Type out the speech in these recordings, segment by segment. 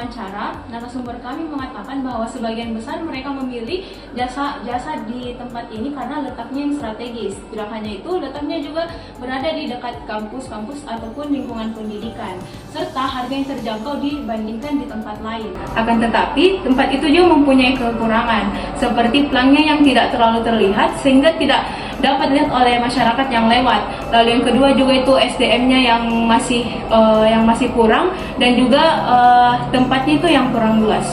wawancara, narasumber kami mengatakan bahwa sebagian besar mereka memilih jasa di tempat ini karena letaknya yang strategis. Tidak hanya itu, letaknya juga berada di dekat kampus-kampus ataupun lingkungan pendidikan, serta harga yang terjangkau dibandingkan di tempat lain. Akan tetapi, tempat itu juga mempunyai kekurangan, seperti pelangnya yang tidak terlalu terlihat sehingga tidak dapat dilihat oleh masyarakat yang lewat. Lalu yang kedua juga itu SDM-nya yang masih kurang, dan juga tempatnya itu yang kurang luas.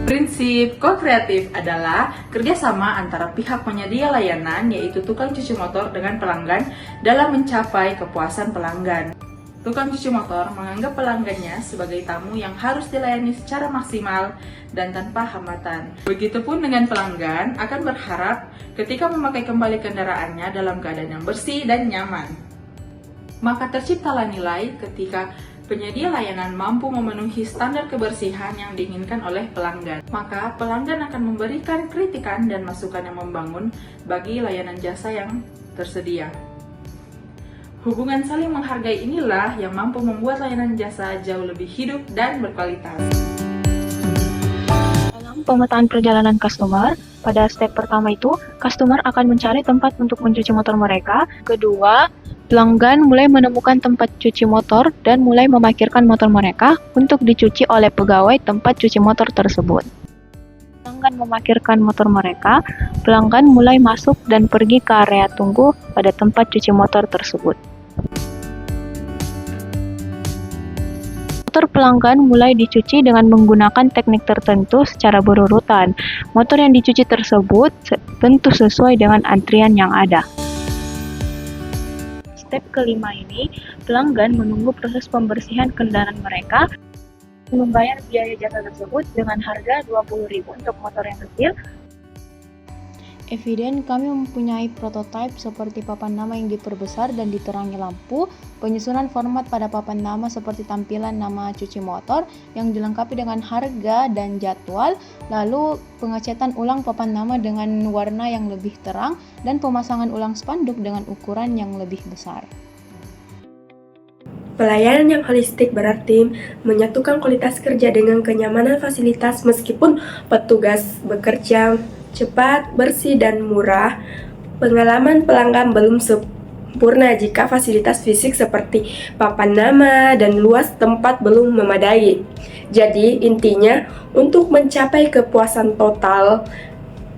Prinsip ko-kreatif adalah kerjasama antara pihak penyedia layanan, yaitu tukang cuci motor dengan pelanggan dalam mencapai kepuasan pelanggan. Tukang cuci motor menganggap pelanggannya sebagai tamu yang harus dilayani secara maksimal dan tanpa hambatan. Begitupun dengan pelanggan akan berharap ketika memakai kembali kendaraannya dalam keadaan yang bersih dan nyaman. Maka terciptalah nilai ketika penyedia layanan mampu memenuhi standar kebersihan yang diinginkan oleh pelanggan. Maka pelanggan akan memberikan kritikan dan masukan yang membangun bagi layanan jasa yang tersedia. Hubungan saling menghargai inilah yang mampu membuat layanan jasa jauh lebih hidup dan berkualitas. Dalam pemetaan perjalanan customer, pada step pertama itu, customer akan mencari tempat untuk mencuci motor mereka. Kedua, pelanggan mulai menemukan tempat cuci motor dan mulai memarkirkan motor mereka untuk dicuci oleh pegawai tempat cuci motor tersebut. Pelanggan memarkirkan motor mereka, pelanggan mulai masuk dan pergi ke area tunggu pada tempat cuci motor tersebut. Motor pelanggan mulai dicuci dengan menggunakan teknik tertentu secara berurutan. Motor yang dicuci tersebut tentu sesuai dengan antrian yang ada. Step kelima ini, pelanggan menunggu proses pembersihan kendaraan mereka, membayar biaya jasa tersebut dengan harga Rp20.000 untuk motor yang kecil. Evident, kami mempunyai prototipe seperti papan nama yang diperbesar dan diterangi lampu, penyusunan format pada papan nama seperti tampilan nama cuci motor yang dilengkapi dengan harga dan jadwal, lalu pengecetan ulang papan nama dengan warna yang lebih terang, dan pemasangan ulang spanduk dengan ukuran yang lebih besar. Pelayanan yang holistik berarti menyatukan kualitas kerja dengan kenyamanan fasilitas meskipun petugas bekerja cepat, bersih, dan murah. Pengalaman pelanggan belum sempurna jika fasilitas fisik seperti papan nama dan luas tempat belum memadai. Jadi, intinya untuk mencapai kepuasan total,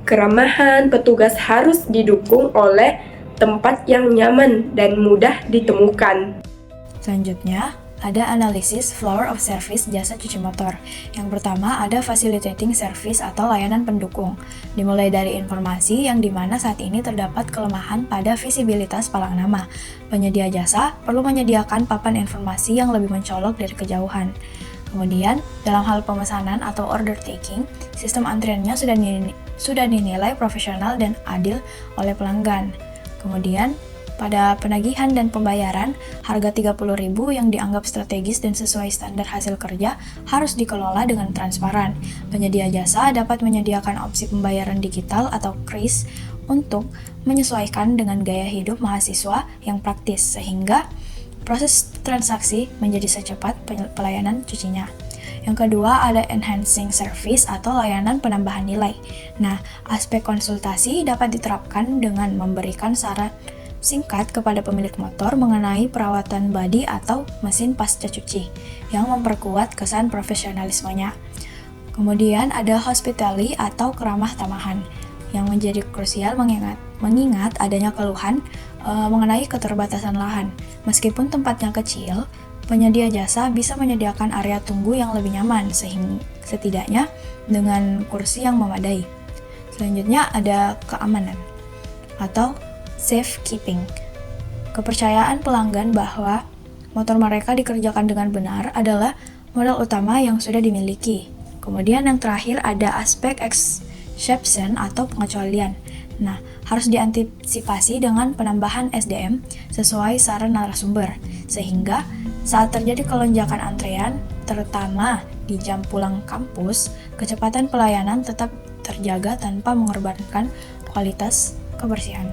keramahan petugas harus didukung oleh tempat yang nyaman dan mudah ditemukan. Selanjutnya, ada analisis floor of service jasa cuci motor. Yang pertama ada facilitating service atau layanan pendukung. Dimulai dari informasi yang dimana saat ini terdapat kelemahan pada visibilitas palang nama. Penyedia jasa perlu menyediakan papan informasi yang lebih mencolok dari kejauhan. Kemudian, dalam hal pemesanan atau order taking, sistem antriannya sudah dinilai profesional dan adil oleh pelanggan. Kemudian, pada penagihan dan pembayaran, harga Rp30.000 yang dianggap strategis dan sesuai standar hasil kerja harus dikelola dengan transparan. Penyedia jasa dapat menyediakan opsi pembayaran digital atau KRIS untuk menyesuaikan dengan gaya hidup mahasiswa yang praktis, sehingga proses transaksi menjadi secepat pelayanan cucinya. Yang kedua ada enhancing service atau layanan penambahan nilai. Nah, aspek konsultasi dapat diterapkan dengan memberikan saran singkat kepada pemilik motor mengenai perawatan bodi atau mesin pasca cuci yang memperkuat kesan profesionalismenya. Kemudian ada hospitality atau keramah tamahan yang menjadi krusial mengingat adanya keluhan mengenai keterbatasan lahan. Meskipun tempatnya kecil, penyedia jasa bisa menyediakan area tunggu yang lebih nyaman sehingga setidaknya dengan kursi yang memadai. Selanjutnya ada keamanan atau safekeeping. Kepercayaan pelanggan bahwa motor mereka dikerjakan dengan benar adalah modal utama yang sudah dimiliki. Kemudian yang terakhir ada aspek exception atau pengecualian. Nah, harus diantisipasi dengan penambahan SDM sesuai saran narasumber, sehingga saat terjadi kelonjakan antrean, terutama di jam pulang kampus, kecepatan pelayanan tetap terjaga tanpa mengorbankan kualitas kebersihan.